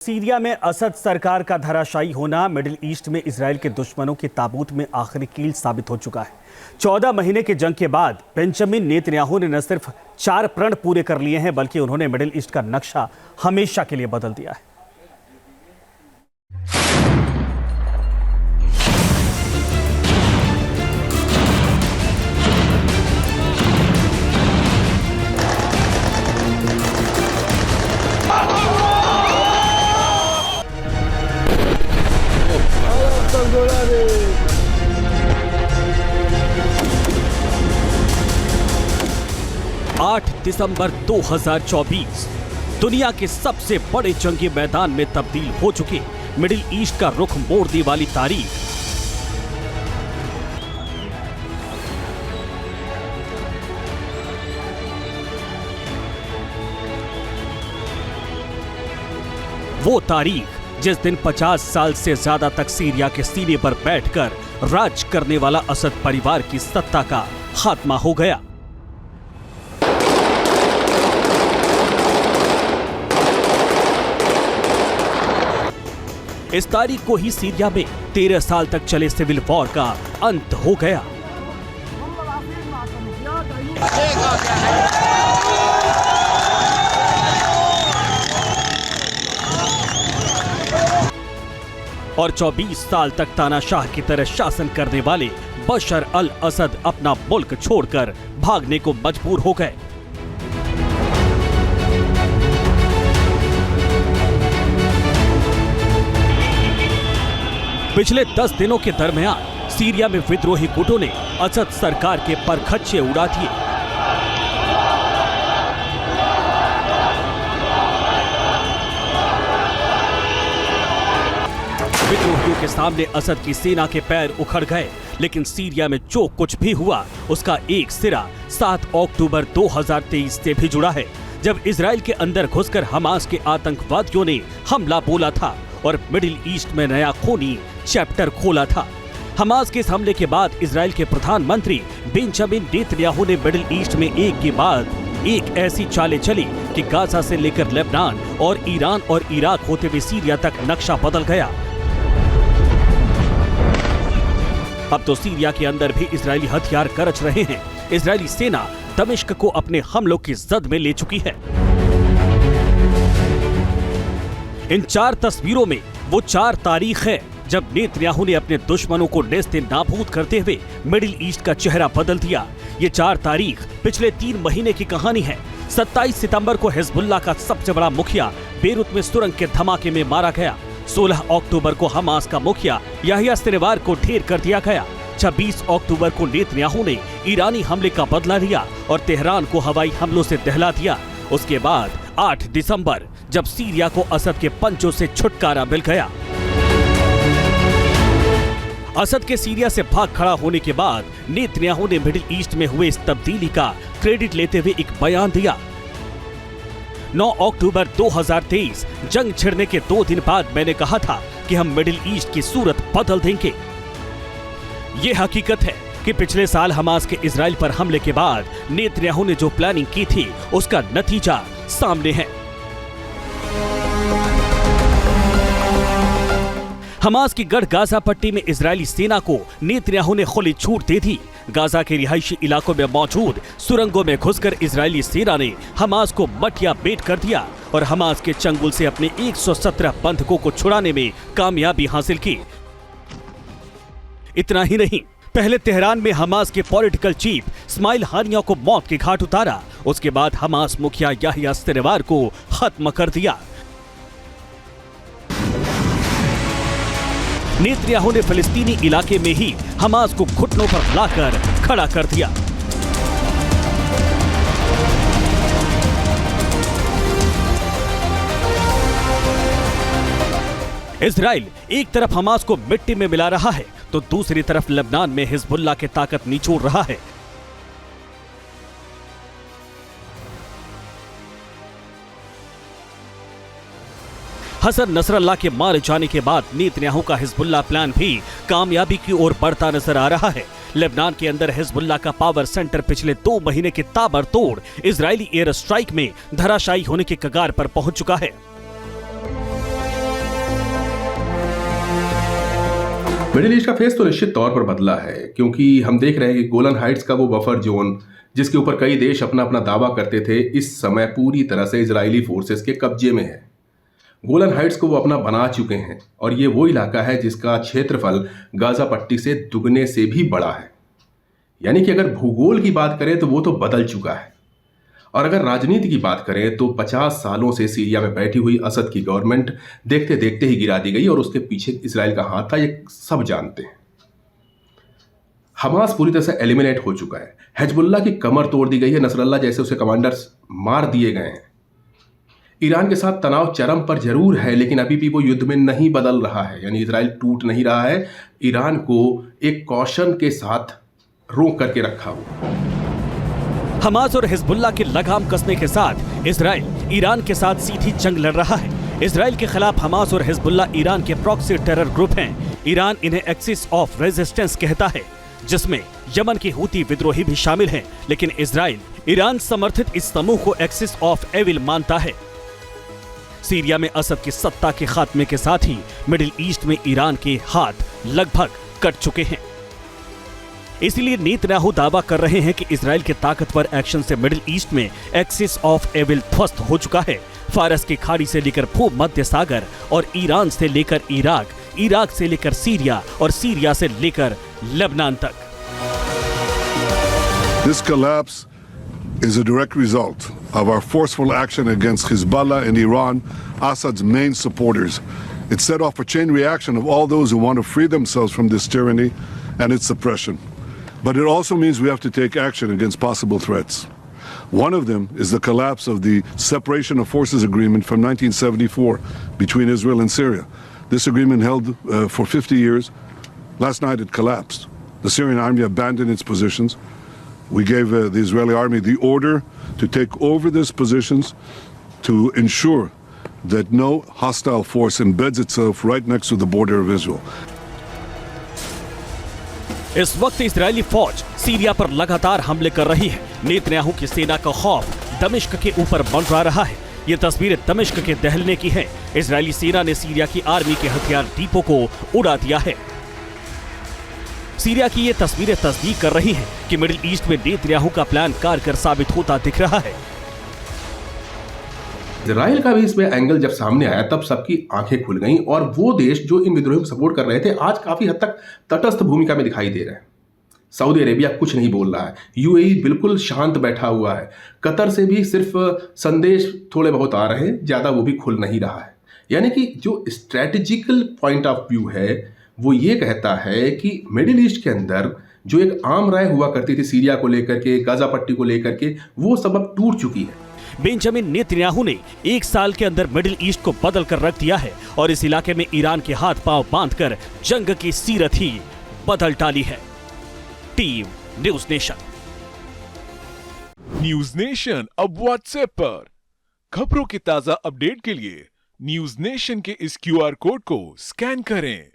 Syria में असद सरकार का धराशायी होना मिडिल ईस्ट में इजराइल के दुश्मनों की ताबूत में आखिरी कील साबित हो चुका है। 14 महीने के जंग के बाद बेंजामिन नेतन्याहू ने न सिर्फ 4 प्रण पूरे कर लिए हैं, बल्कि उन्होंने मिडिल ईस्ट का नक्शा हमेशा के लिए बदल दिया है। 8 दिसंबर 2024 दुनिया के सबसे बड़े जंगी मैदान में तब्दील हो चुके मिडिल ईस्ट का रुख मोड़ने वाली तारीख। वो तारीख जिस दिन 50 साल से ज्यादा तक सीरिया के सीने पर बैठकर राज करने वाला असद परिवार की सत्ता का खात्मा हो गया। इस तारीख को ही सीरिया में 13 साल तक चले सिविल वॉर का अंत हो गया। और 24 साल तक तानाशाह की तरह शासन करने वाले बशर अल असद अपना मुल्क छोड़कर भागने को मजबूर हो गए। पिछले 10 दिनों के दरमियान सीरिया में विद्रोही गुटों ने असद सरकार के परखच्चे उड़ा दिए। विद्रोहियों के सामने असद की सेना के पैर उखड़ गए, लेकिन सीरिया में जो कुछ भी हुआ उसका एक सिरा 7 अक्टूबर 2023 से भी जुड़ा है, जब इजराइल के अंदर घुसकर हमास के आतंकवादियों ने हमला बोला था और मिडिल ईस्ट में नया खूनी चैप्टर खोला था। हमास के इस हमले के बाद इजराइल के प्रधानमंत्री बेंजामिन नेतन्याहू ने मिडिल ईस्ट में एक के बाद एक ऐसी चालें चली कि गाजा से लेकर लेबनान और ईरान और इराक होते हुए सीरिया तक नक्शा बदल गया। अब तो सीरिया के अंदर भी इजरायली हथियार गरज रहे हैं। इजरायली सेना दमिश्क को अपने हमलों की जद में ले चुकी है। इन 4 तस्वीरों में वो 4 तारीख है जब नेतन्याहू ने अपने दुश्मनों को नेस्ते नाबूद करते हुए मिडिल ईस्ट का चेहरा बदल दिया। ये 4 तारीख पिछले 3 महीने की कहानी है। 27 सितंबर को हिजबुल्लाह का सबसे बड़ा मुखिया बेरूत में सुरंग के धमाके में मारा गया। 16 अक्टूबर को हमास का मुखिया याहिया सिनवार को ढेर कर दिया गया। 26 अक्टूबर को नेतन्याहू ने ईरानी हमले का बदला लिया और तेहरान को हवाई हमलों से दहला दिया। उसके बाद 8 दिसंबर जब सीरिया को असद के पंचों से छुटकारा मिल गया। असद के सीरिया से भाग खड़ा होने के बाद नेतन्याहू ने मिडिल ईस्ट में हुए इस तब्दीली का क्रेडिट लेते हुए एक बयान दिया। 9 अक्टूबर 2023 जंग छिड़ने के 2 दिन बाद मैंने कहा था कि हम मिडिल ईस्ट की सूरत बदल देंगे। ये हकीकत है कि पिछले साल हमास के इजराइल पर हमले के बाद नेतन्याहू ने जो प्लानिंग की थी उसका नतीजा सामने है। हमास की गढ़ गाजा पट्टी में इजरायली सेना को नेतन्याहू ने खुली छूट दे दी। गाजा के रिहायशी इलाकों में मौजूद सुरंगों में घुसकर इजरायली सेना ने हमास को मटिया बेट कर दिया और हमास के चंगुल से अपने 117 बंधकों को छुड़ाने में कामयाबी हासिल की। इतना ही नहीं, पहले तेहरान में हमास के पॉलिटिकल चीफ इस्माइल हानिया को मौत के घाट उतारा। उसके बाद हमास मुखिया याहिया सिनवार को खत्म कर दिया। नेतन्याहू ने फिलिस्तीनी इलाके में ही हमास को घुटनों पर लाकर खड़ा कर दिया। इजराइल एक तरफ हमास को मिट्टी में मिला रहा है तो दूसरी तरफ लेबनान में हिजबुल्लाह की ताकत निचोड़ रहा है। हसन नसरल्लाह के मारे जाने के बाद नेतन्याहू का हिजबुल्लाह प्लान भी कामयाबी की ओर बढ़ता नजर आ रहा है। लेबनान के अंदर हिजबुल्लाह का पावर सेंटर पिछले 2 महीने के ताबड़तोड़ इजरायली एयर स्ट्राइक में धराशायी होने के कगार पर पहुंच चुका है। मिडिल ईस्ट का फेस तो निश्चित तौर पर बदला है, क्योंकि हम देख रहे हैं कि गोलन हाइट्स का वो बफर जोन जिसके ऊपर कई देश अपना अपना दावा करते थे, इस समय पूरी तरह से इजरायली फोर्सेस के कब्जे में है। गोलन हाइट्स को वो अपना बना चुके हैं और ये वो इलाका है जिसका क्षेत्रफल गाजा पट्टी से दुगने से भी बड़ा है। यानी कि अगर भूगोल की बात करें तो वो तो बदल चुका है, और अगर राजनीति की बात करें तो 50 सालों से सीरिया में बैठी हुई असद की गवर्नमेंट देखते देखते ही गिरा दी गई, और उसके पीछे इजराइल का हाथ था, ये सब जानते हैं। हमास पूरी तरह से एलिमिनेट हो चुका है, हिजबुल्ला की कमर तोड़ दी गई है, नसरल्लाह जैसे उसे कमांडर्स मार दिए गए हैं। ईरान के साथ तनाव चरम पर जरूर है, लेकिन अभी भी वो युद्ध में नहीं बदल रहा है, यानी इजराइल टूट नहीं रहा है। ईरान को एक कॉशन के साथ रोक करके रखा हुआ। हमास और हिजबुल्लाह के लगाम कसने के साथ इजराइल ईरान के साथ सीधी जंग लड़ रहा है। इजराइल के खिलाफ हमास और हिजबुल्लाह ईरान के प्रॉक्सी टेरर ग्रुप हैं। ईरान इन्हें एक्सिस ऑफ रेजिस्टेंस कहता है, जिसमें यमन के हूती विद्रोही भी शामिल हैं, लेकिन इजराइल ईरान समर्थित इस समूह को एक्सिस ऑफ एविल मानता है। सीरिया में असद की सत्ता के खात्मे के साथ ही मिडिल ईस्ट में ईरान के हाथ लगभग कट चुके हैं। इसीलिए नेतन्याहू दावा कर रहे हैं कि इजराइल के ताकतवर एक्शन से मिडिल ईस्ट में एक्सिस ऑफ एविल ध्वस्त हो चुका है। फारस की खाड़ी से लेकर भूमध्य सागर और ईरान से लेकर इराक, इराक से लेकर सीरिया और सीरिया से लेकर लेबनान तक। This collapse is a direct result of our forceful action against Hezbollah and Iran, Assad's main supporters. It set off a chain reaction of all those who want to free themselves from this tyranny and its suppression. But it also means we have to take action against possible threats. One of them is the collapse of the Separation of Forces Agreement from 1974 between Israel and Syria. This agreement held for 50 years. Last night it collapsed. The Syrian army abandoned its positions. We gave the Israeli army the order to take over these positions to ensure that no hostile force embeds itself right next to the border of Israel. इस वक्त Israeli फौज Syria पर लगातार हमले कर रही है। Netanyahu की सेना का खौफ दमिश्क के ऊपर मंडरा रहा है। ये तस्वीरें दमिश्क के दहलने की है। इजरायली सेना ने सीरिया की आर्मी के हथियार डिपो को उड़ा दिया है। सीरिया की ये तस्वीरें तस्दीक कर रही हैं कि मिडिल ईस्ट में नेतन्याहू का प्लान कारगर साबित होता दिख रहा है। इजराइल का भी इसमें एंगल जब सामने आया तब सबकी आंखें खुल गईं, और वो देश जो इन विद्रोहियों को सपोर्ट कर रहे थे आज काफी हद तक तटस्थ भूमिका में दिखाई दे रहे हैं। सऊदी अरेबिया कुछ नहीं बोल रहा है, यूएई बिल्कुल शांत बैठा हुआ है, कतर से भी सिर्फ संदेश थोड़े बहुत आ रहे हैं, ज्यादा वो भी खुल नहीं रहा है। यानी कि जो स्ट्रेटेजिकल पॉइंट ऑफ व्यू है वो ये कहता है कि मिडिल ईस्ट के अंदर जो एक आम राय हुआ करती थी सीरिया को लेकर के, गाजा पट्टी को लेकर के, वो सब अब टूट चुकी है। बेंजामिन नेतन्याहू ने एक साल के अंदर मिडिल ईस्ट को बदल कर रख दिया है और इस इलाके में ईरान के हाथ पांव बांधकर जंग की सीरत ही बदल डाली है। Team news nation. News nation अब व्हाट्सएप पर खबरों की ताजा अपडेट के लिए न्यूज नेशन के इस क्यूआर कोड को स्कैन करें।